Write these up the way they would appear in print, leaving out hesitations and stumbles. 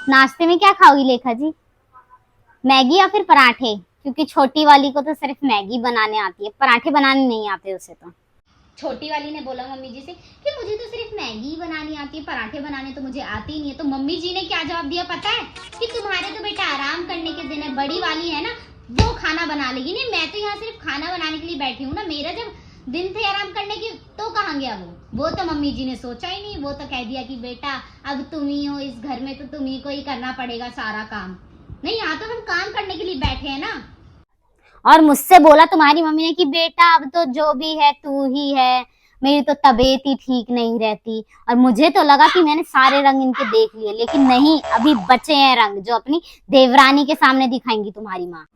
नाश्ते में क्या खाओगी लेखा जी? मैगी या फिर पराठे? क्योंकि छोटी वाली को तो सिर्फ मैगी बनाने आती है, पराठे बनाने नहीं आते उसे। तो छोटी वाली ने बोला मम्मी जी से कि मुझे तो सिर्फ मैगी बनानी आती है, पराठे बनाने तो मुझे आते ही नहीं है। तो मम्मी जी ने क्या जवाब दिया पता है? कि तुम्हारे तो बेटा आराम करने के दिन है, बड़ी वाली है ना वो खाना बना लेगी। नहीं, मैं तो यहाँ सिर्फ खाना बनाने के लिए बैठी हूँ ना, मेरा जब दिन थे आराम करने की तो कहाँ गया वो तो मम्मी जी ने सोचा ही नहीं। वो तो कह दिया कि बेटा अब तुम ही हो इस घर में, तो तुम ही को ही करना पड़ेगा सारा काम। नहीं, यहाँ तो हम काम करने के लिए बैठे हैं ना। और मुझसे बोला तुम्हारी मम्मी ने कि बेटा अब तो जो भी है तू ही है, मेरी तो तबीयत ही ठीक नहीं रहती। और मुझे तो लगा कि मैंने सारे रंग इनके देख लिए, लेकिन नहीं, अभी बचे हैं रंग जो अपनी देवरानी के सामने दिखाएंगी तुम्हारी माँ।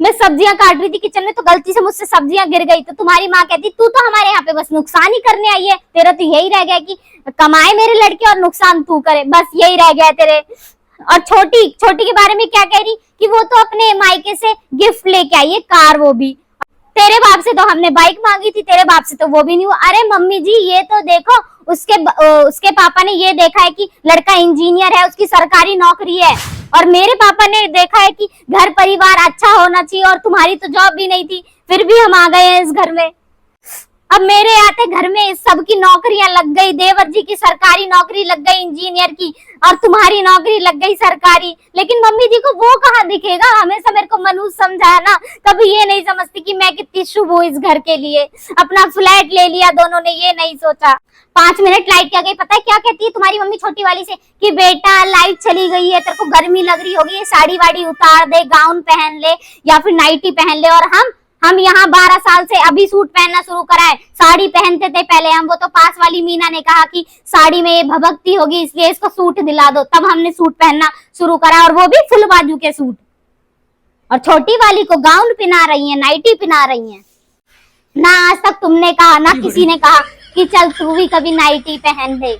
मैं सब्जियां काट रही थी किचन में, तो गलती से मुझसे सब्जियां गिर गई, तो तुम्हारी माँ कहती तू तो हमारे यहाँ पे बस नुकसान ही करने आई है, तेरा तो यही रह गया कि कमाए मेरे लड़के और नुकसान तू करे, बस यही रह गया तेरे। और छोटी छोटी के बारे में क्या कह रही कि वो तो अपने मायके से गिफ्ट लेके आई है, कार, वो भी तेरे बाप से तो हमने बाइक मांगी थी, तेरे बाप से तो वो भी नहीं हुआ। अरे मम्मी जी ये तो देखो, उसके पापा ने ये देखा है कि लड़का इंजीनियर है, उसकी सरकारी नौकरी है, और मेरे पापा ने देखा है कि घर परिवार अच्छा होना चाहिए, और तुम्हारी तो जॉब भी नहीं थी, फिर भी हम आ गए हैं इस घर में। अब मेरे आते घर में सबकी नौकरियां लग गई, देवर जी की सरकारी नौकरी लग गई इंजीनियर की, और तुम्हारी नौकरी लग गई सरकारी, लेकिन मम्मी जी को वो कहाँ दिखेगा? हमेशा मेरे को मनुष्य समझाया ना, कभी ये नहीं समझती कि मैं कितनी शुभ हूँ इस घर के लिए। अपना फ्लैट ले लिया दोनों ने, ये नहीं सोचा। 5 मिनट लाइट क्या गई, पता है क्या कहती है तुम्हारी मम्मी छोटी वाली से कि बेटा लाइट चली गई है, तेरे को गर्मी लग रही होगी, साड़ी वाड़ी उतार दे, गाउन पहन ले या फिर नाइटी पहन ले। और हम यहाँ 12 साल से अभी सूट पहनना शुरू करा है, साड़ी पहनते थे पहले हम। वो तो पास वाली मीना ने कहा कि साड़ी में ये भभकती होगी इसलिए इसको सूट दिला दो, तब हमने सूट पहनना शुरू करा, और वो भी फुल बाजू के सूट। और छोटी वाली को गाउन पहना रही है, नाइटी पहना रही है। ना आज तक तुमने कहा, ना किसी ने कहा कि चल तू भी कभी नाइटी पहन ले।